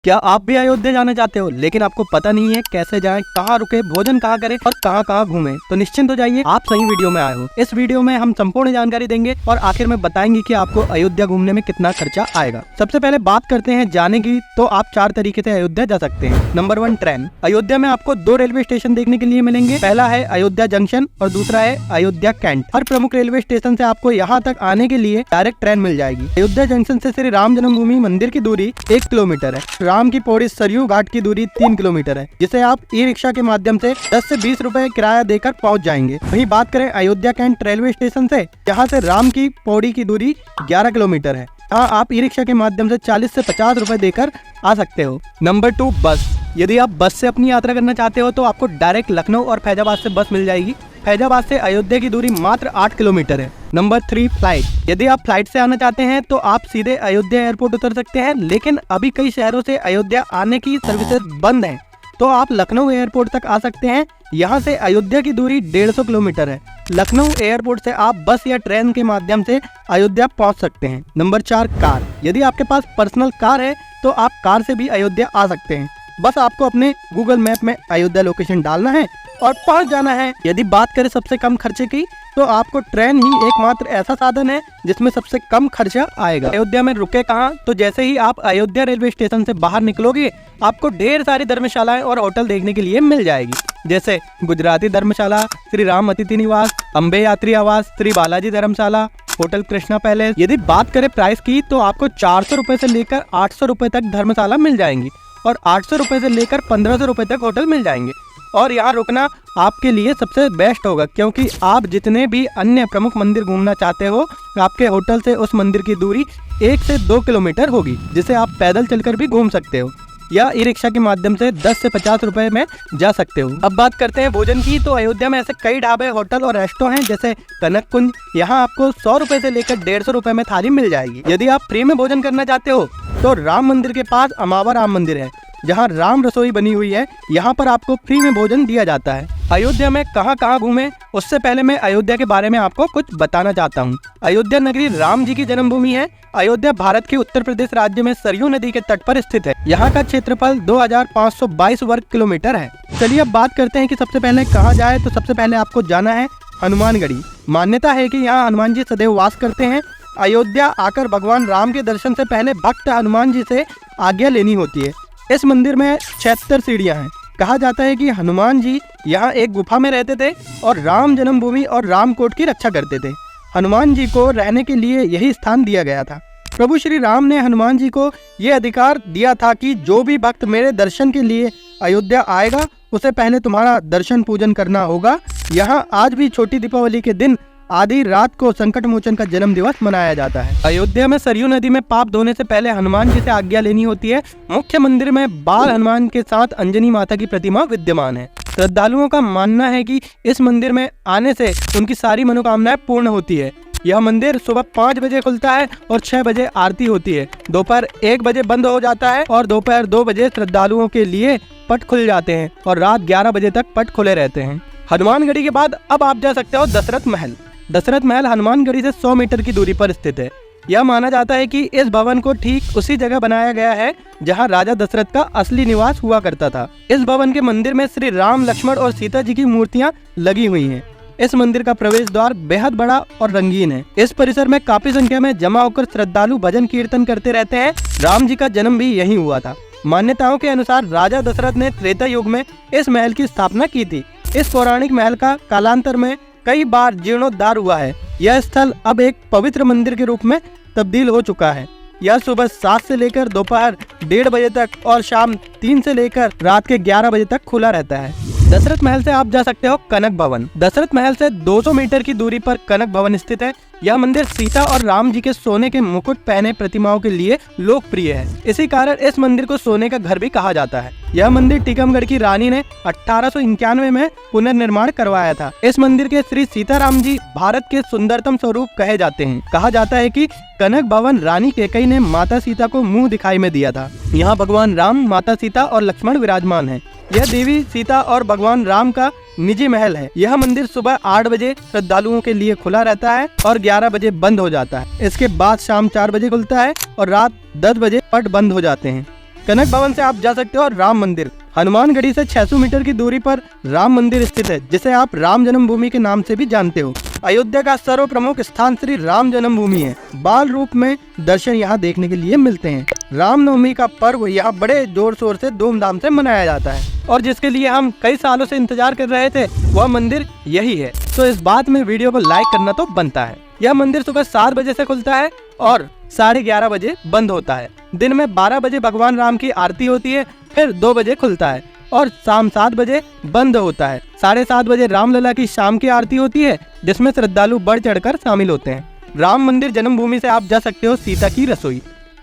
क्या आप भी अयोध्या जाना चाहते हो लेकिन आपको पता नहीं है कैसे जाएं, कहाँ रुके, भोजन कहाँ करें और कहाँ कहाँ घूमें? तो निश्चिंत हो जाइए, आप सही वीडियो में आए हो। इस वीडियो में हम संपूर्ण जानकारी देंगे और आखिर में बताएंगे कि आपको अयोध्या घूमने में कितना खर्चा आएगा। सबसे पहले बात करते हैं जाने की, तो आप 4 तरीके से अयोध्या जा सकते हैं। Number 1, train. अयोध्या में आपको 2 रेलवे स्टेशन देखने के लिए मिलेंगे। पहला है अयोध्या जंक्शन और दूसरा है अयोध्या कैंट। हर प्रमुख रेलवे स्टेशन से आपको यहाँ तक आने के लिए डायरेक्ट ट्रेन मिल जाएगी। अयोध्या जंक्शन से श्री राम जन्मभूमि मंदिर की दूरी 1 किलोमीटर है। राम की पौड़ी सरयू घाट की दूरी 3 किलोमीटर है, जिसे आप ई रिक्शा के माध्यम से 10 से 20 रुपए किराया देकर पहुंच जाएंगे। वहीं बात करें अयोध्या कैंट रेलवे स्टेशन से, जहां से राम की पौड़ी की दूरी 11 किलोमीटर है। हाँ, आप ई रिक्शा के माध्यम से 40 से 50 रुपए देकर आ सकते हो। नंबर 2, बस। यदि आप बस से अपनी यात्रा करना चाहते हो तो आपको डायरेक्ट लखनऊ और फैजाबाद से बस मिल जाएगी। फैजाबाद से अयोध्या की दूरी मात्र 8 किलोमीटर है। Number 3, flight. यदि आप फ्लाइट से आना चाहते हैं तो आप सीधे अयोध्या एयरपोर्ट उतर सकते हैं, लेकिन अभी कई शहरों से अयोध्या आने की सर्विसेज बंद हैं, तो आप लखनऊ एयरपोर्ट तक आ सकते हैं। यहाँ से अयोध्या की दूरी 150 किलोमीटर है। लखनऊ एयरपोर्ट से आप बस या ट्रेन के माध्यम से अयोध्या पहुँच सकते हैं। Number 4, car. यदि आपके पास पर्सनल कार है तो आप कार से भी अयोध्या आ सकते हैं। बस आपको अपने गूगल मैप में अयोध्या लोकेशन डालना है और पहुंच जाना है। यदि बात करें सबसे कम खर्चे की, तो आपको ट्रेन ही एकमात्र ऐसा साधन है जिसमें सबसे कम खर्चा आएगा। अयोध्या में रुके कहाँ? तो जैसे ही आप अयोध्या रेलवे स्टेशन से बाहर निकलोगे, आपको ढेर सारी धर्मशालाएं और होटल देखने के लिए मिल जाएगी, जैसे गुजराती धर्मशाला, श्री राम अतिथि निवास, अम्बे यात्री आवास, श्री बालाजी धर्मशाला, होटल कृष्णा पैलेस। यदि बात करें प्राइस की, तो आपको 400 रुपए से लेकर 800 रुपए तक धर्मशाला मिल जाएंगी और 800 रुपए से लेकर 1500 रुपए तक होटल मिल जाएंगे। और यहाँ रुकना आपके लिए सबसे बेस्ट होगा, क्योंकि आप जितने भी अन्य प्रमुख मंदिर घूमना चाहते हो, आपके होटल से उस मंदिर की दूरी 1 से 2 किलोमीटर होगी, जिसे आप पैदल चलकर भी घूम सकते हो या ई रिक्शा के माध्यम से 10 से 50 रुपए में जा सकते हो। अब बात करते हैं भोजन की, तो अयोध्या में ऐसे कई ढाबे, होटल और रेस्टो हैं, जैसे कनक कुंज। यहाँ आपको 100 रुपए से लेकर 150 रुपए में थाली मिल जाएगी। यदि आप फ्री में भोजन करना चाहते हो तो राम मंदिर के पास अमावा राम मंदिर है, जहाँ राम रसोई बनी हुई है। यहाँ पर आपको फ्री में भोजन दिया जाता है। अयोध्या में कहाँ कहाँ घूमें, उससे पहले मैं अयोध्या के बारे में आपको कुछ बताना चाहता हूँ। अयोध्या नगरी राम जी की जन्मभूमि है। अयोध्या भारत के उत्तर प्रदेश राज्य में सरयू नदी के तट पर स्थित है। यहाँ का क्षेत्रफल 2522 वर्ग किलोमीटर है। चलिए अब बात करते हैं कि सबसे पहले कहाँ जाए। तो सबसे पहले आपको जाना है हनुमानगढ़ी। मान्यता है कि यहाँ हनुमान जी सदैव वास करते हैं। अयोध्या आकर भगवान राम के दर्शन से पहले भक्त हनुमान जी से आज्ञा लेनी होती है। इस मंदिर में 76 सीढ़ियां हैं। कहा जाता है कि हनुमान जी यहाँ एक गुफा में रहते थे और राम जन्मभूमि और रामकोट की रक्षा करते थे। हनुमान जी को रहने के लिए यही स्थान दिया गया था। प्रभु श्री राम ने हनुमान जी को ये अधिकार दिया था कि जो भी भक्त मेरे दर्शन के लिए अयोध्या आएगा, उसे पहले तुम्हारा दर्शन पूजन करना होगा। यहाँ आज भी छोटी दीपावली के दिन आधी रात को संकट मोचन का जन्म दिवस मनाया जाता है। अयोध्या में सरयू नदी में पाप धोने से पहले हनुमान जी से आज्ञा लेनी होती है। मुख्य मंदिर में बाल हनुमान के साथ अंजनी माता की प्रतिमा विद्यमान है। श्रद्धालुओं का मानना है कि इस मंदिर में आने से उनकी सारी मनोकामनाएं पूर्ण होती है। यह मंदिर सुबह 5 बजे खुलता है और 6 बजे आरती होती है। दोपहर 1 बजे बंद हो जाता है और दोपहर 2 बजे श्रद्धालुओं के लिए पट खुल जाते हैं और रात 11 बजे तक पट खुले रहते हैं। हनुमानगढ़ी के बाद अब आप जा सकते हो दशरथ महल। दशरथ महल हनुमानगढ़ी से 100 मीटर की दूरी पर स्थित है। यह माना जाता है कि इस भवन को ठीक उसी जगह बनाया गया है जहां राजा दशरथ का असली निवास हुआ करता था। इस भवन के मंदिर में श्री राम, लक्ष्मण और सीता जी की मूर्तियां लगी हुई हैं। इस मंदिर का प्रवेश द्वार बेहद बड़ा और रंगीन है। इस परिसर में काफी संख्या में जमा होकर श्रद्धालु भजन कीर्तन करते रहते हैं। राम जी का जन्म भी यहीं हुआ था। मान्यताओं के अनुसार राजा दशरथ ने त्रेता युग में इस महल की स्थापना की थी। इस पौराणिक महल का कालांतर में कई बार जीर्णोद्धार हुआ है। यह स्थल अब एक पवित्र मंदिर के रूप में तब्दील हो चुका है। यह सुबह 7 से लेकर दोपहर 1:30 बजे तक और शाम 3 से लेकर रात के 11 बजे तक खुला रहता है। दशरथ महल से आप जा सकते हो कनक भवन। दशरथ महल से 200 मीटर की दूरी पर कनक भवन स्थित है। यह मंदिर सीता और राम जी के सोने के मुकुट पहने प्रतिमाओं के लिए लोकप्रिय है। इसी कारण इस मंदिर को सोने का घर भी कहा जाता है। यह मंदिर टीकमगढ़ की रानी ने 1891 में पुनर्निर्माण करवाया था। इस मंदिर के श्री सीताराम जी भारत के सुंदरतम स्वरूप कहे जाते हैं। कहा जाता है कि कनक भवन रानी कैकेयी ने माता सीता को मुंह दिखाई में दिया था। यहाँ भगवान राम, माता सीता और लक्ष्मण विराजमान है। यह देवी सीता और भगवान राम का निजी महल है। यह मंदिर सुबह 8 बजे श्रद्धालुओं के लिए खुला रहता है और 11 बजे बंद हो जाता है। इसके बाद शाम 4 बजे खुलता है और रात 10 बजे पट बंद हो जाते हैं। कनक भवन से आप जा सकते हो राम मंदिर। हनुमानगढ़ी से 600 मीटर की दूरी पर राम मंदिर स्थित है, जिसे आप राम जन्मभूमि के नाम से भी जानते हो। अयोध्या का सर्व प्रमुख स्थान श्री राम जन्मभूमि है। बाल रूप में दर्शन यहाँ देखने के लिए मिलते हैं। रामनवमी का पर्व यहाँ बड़े जोर शोर से धूमधाम से मनाया जाता है और जिसके लिए हम कई सालों से इंतजार कर रहे थे वह मंदिर यही है। तो इस बात में वीडियो को लाइक करना तो बनता है। यह मंदिर सुबह 7 बजे से खुलता है और 11:30 बजे बंद होता है। दिन में 12 बजे भगवान राम की आरती होती है, फिर 2 बजे खुलता है और शाम 7 बजे बंद होता है। 7:30 बजे रामलला की शाम की आरती होती है, जिसमें श्रद्धालु बढ़ चढ़कर शामिल होते हैं। राम मंदिर जन्मभूमि से आप जा सकते हो सीता की रसोई।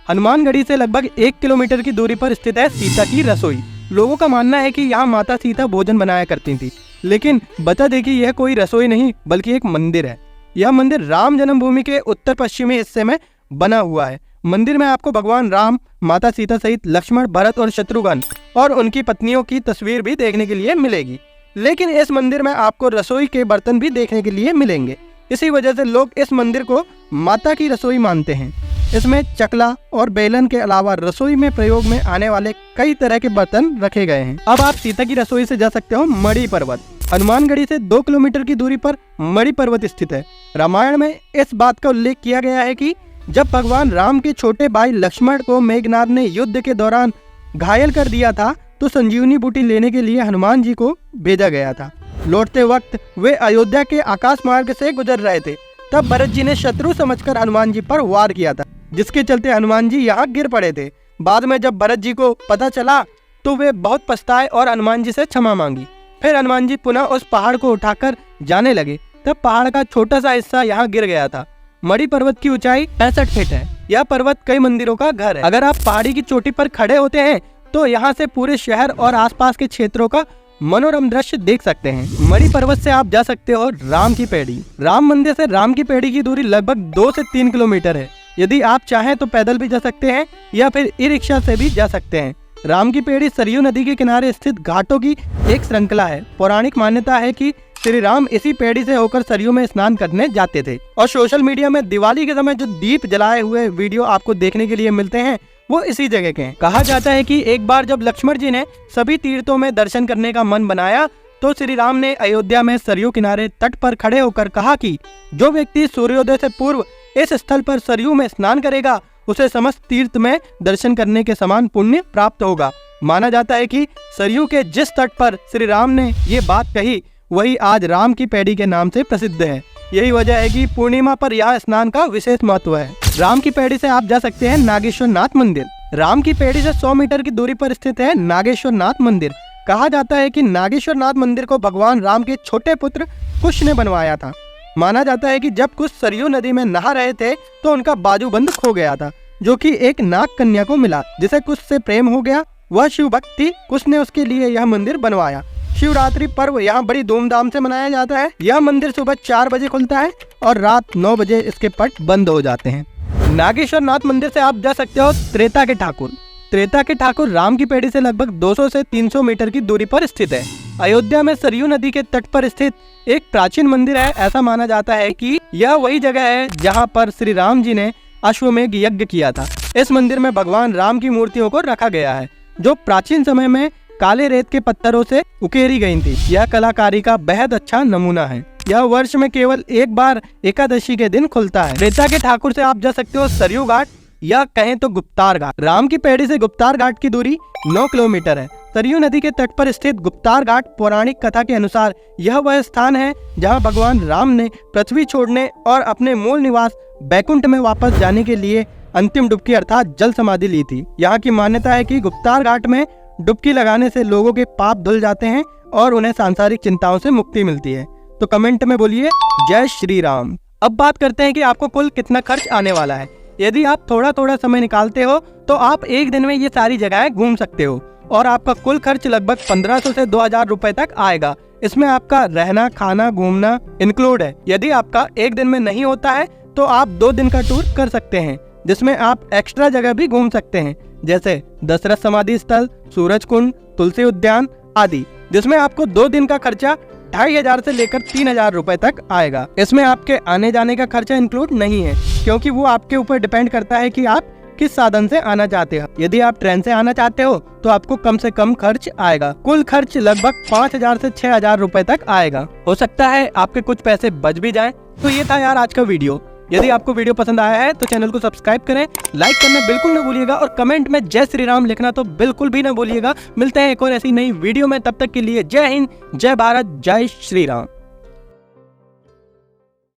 हनुमानगढ़ी से लगभग 1 किलोमीटर की दूरी पर स्थित है सीता की रसोई। लोगों का मानना है कि यहाँ माता सीता भोजन बनाया करती थी, लेकिन बता दें कि यह कोई रसोई नहीं बल्कि एक मंदिर है। यह मंदिर राम जन्मभूमि के उत्तर पश्चिमी हिस्से में बना हुआ है। मंदिर में आपको भगवान राम, माता सीता सहित लक्ष्मण, भरत और शत्रुघ्न और उनकी पत्नियों की तस्वीर भी देखने के लिए मिलेगी। लेकिन इस मंदिर में आपको रसोई के बर्तन भी देखने के लिए मिलेंगे। इसी वजह से लोग इस मंदिर को माता की रसोई मानते हैं। इसमें चकला और बेलन के अलावा रसोई में प्रयोग में आने वाले कई तरह के बर्तन रखे गए हैं। अब आप सीता की रसोई से जा सकते हो मणि पर्वत। हनुमानगढ़ी से 2 किलोमीटर की दूरी पर मणि पर्वत स्थित है। रामायण में इस बात का उल्लेख किया गया है कि जब भगवान राम के छोटे भाई लक्ष्मण को मेघनाद ने युद्ध के दौरान घायल कर दिया था तो संजीवनी बूटी लेने के लिए हनुमान जी को भेजा गया था। लौटते वक्त वे अयोध्या के आकाश मार्ग से गुजर रहे थे, तब भरत जी ने शत्रु समझकर हनुमान जी पर वार किया था, जिसके चलते हनुमान जी यहाँ गिर पड़े थे। बाद में जब भरत जी को पता चला तो वे बहुत पछताए और हनुमान जी से क्षमा मांगी। फिर हनुमान जी पुनः उस पहाड़ को उठाकर जाने लगे, तब पहाड़ का छोटा सा हिस्सा यहाँ गिर गया था। मणि पर्वत की ऊंचाई 65 फीट है। यह पर्वत कई मंदिरों का घर है। अगर आप पहाड़ी की चोटी पर खड़े होते हैं तो यहाँ से पूरे शहर और आसपास के क्षेत्रों का मनोरम दृश्य देख सकते हैं। मणि पर्वत से आप जा सकते हो राम की पेड़ी। राम मंदिर से राम की पेड़ी की दूरी लगभग 2 से 3 किलोमीटर है। यदि आप चाहें तो पैदल भी जा सकते हैं या फिर ई रिक्शा से भी जा सकते हैं। राम की पेड़ी सरयू नदी के किनारे स्थित घाटों की एक श्रृंखला है। पौराणिक मान्यता है कि श्री राम इसी पेड़ी से होकर सरयू में स्नान करने जाते थे। और सोशल मीडिया में दिवाली के समय जो दीप जलाए हुए वीडियो आपको देखने के लिए मिलते हैं वो इसी जगह के हैं। कहा जाता है कि एक बार जब लक्ष्मण जी ने सभी तीर्थों में दर्शन करने का मन बनाया तो श्री राम ने अयोध्या में सरयू किनारे तट पर खड़े होकर कहा कि जो व्यक्ति सूर्योदय से पूर्व इस स्थल पर सरयू में स्नान करेगा उसे समस्त तीर्थ में दर्शन करने के समान पुण्य प्राप्त होगा। माना जाता है कि सरयू के जिस तट पर श्री राम ने ये बात कही वही आज राम की पेड़ी के नाम से प्रसिद्ध है। यही वजह है कि पूर्णिमा पर यह स्नान का विशेष महत्व है। राम की पेड़ी से आप जा सकते हैं नागेश्वर नाथ मंदिर। राम की पेड़ी से 100 मीटर की दूरी पर स्थित है नागेश्वर नाथ मंदिर। कहा जाता है कि नागेश्वर नाथ मंदिर को भगवान राम के छोटे पुत्र कुश ने बनवाया था। माना जाता है कि जब कुश सरयू नदी में नहा रहे थे तो उनका बाजूबंद खो गया था, जो कि एक नाग कन्या को मिला, जिसे कुश से प्रेम हो गया। वह शिव भक्त थी। कुश ने उसके लिए यह मंदिर बनवाया। शिवरात्रि पर्व यहाँ बड़ी धूमधाम से मनाया जाता है। यह मंदिर सुबह 4 बजे खुलता है और रात 9 बजे इसके पट बंद हो जाते हैं। नागेश्वर नाथ मंदिर से आप जा सकते हो त्रेता के ठाकुर। त्रेता के ठाकुर राम की पेड़ी से लगभग 200 से 300 मीटर की दूरी पर स्थित है। अयोध्या में सरयू नदी के तट पर स्थित एक प्राचीन मंदिर है। ऐसा माना जाता है कि यह वही जगह है जहां पर श्री राम जी ने अश्वमेध यज्ञ किया था। इस मंदिर में भगवान राम की मूर्तियों को रखा गया है, जो प्राचीन समय में काले रेत के पत्थरों से उकेरी गई थी। यह कलाकारी का बेहद अच्छा नमूना है। यह वर्ष में केवल एक बार एकादशी के दिन खुलता है। त्रेता के ठाकुर से आप जा सकते हो सरयू घाट या कहें तो गुप्तार घाट। राम की पेड़ी से गुप्तार घाट की दूरी 9 किलोमीटर है। सरयू नदी के तट पर स्थित गुप्तार घाट पौराणिक कथा के अनुसार यह वह स्थान है जहां भगवान राम ने पृथ्वी छोड़ने और अपने मूल निवास बैकुंठ में वापस जाने के लिए अंतिम डुबकी अर्थात जल समाधि ली थी। यहाँ की मान्यता है कि गुप्तार घाट में डुबकी लगाने से लोगों के पाप धुल जाते हैं और उन्हें सांसारिक चिंताओं से मुक्ति मिलती है। तो कमेंट में बोलिए जय श्री राम। अब बात करते हैं कि आपको कुल कितना खर्च आने वाला है। यदि आप थोड़ा थोड़ा समय निकालते हो तो आप एक दिन में ये सारी जगहें घूम सकते हो और आपका कुल खर्च लगभग 1500 से 2000 रुपए तक आएगा। इसमें आपका रहना, खाना, घूमना इंक्लूड है। यदि आपका एक दिन में नहीं होता है तो आप 2 दिन का टूर कर सकते हैं, जिसमें आप एक्स्ट्रा जगह भी घूम सकते हैं, जैसे दशरथ समाधि स्थल, सूरज कुंड, तुलसी उद्यान आदि, जिसमें आपको 2 दिन का खर्चा 2500 से लेकर 3000 रुपए तक आएगा। इसमें आपके आने जाने का खर्चा इंक्लूड नहीं है, क्योंकि वो आपके ऊपर डिपेंड करता है कि आप किस साधन से आना चाहते हो। यदि आप ट्रेन से आना चाहते हो तो आपको कम से कम खर्च आएगा। कुल खर्च लगभग 5,000 से 6,000 रुपए तक आएगा। हो सकता है आपके कुछ पैसे बच भी जाएं। तो ये था यार आज का वीडियो। यदि आपको वीडियो पसंद आया है तो चैनल को सब्सक्राइब करें, लाइक करना बिल्कुल न भूलिएगा और कमेंट में जय श्री राम लिखना तो बिल्कुल भी न भूलिएगा। मिलते हैं एक और ऐसी नई वीडियो में, तब तक के लिए जय हिंद, जय भारत, जय श्री राम।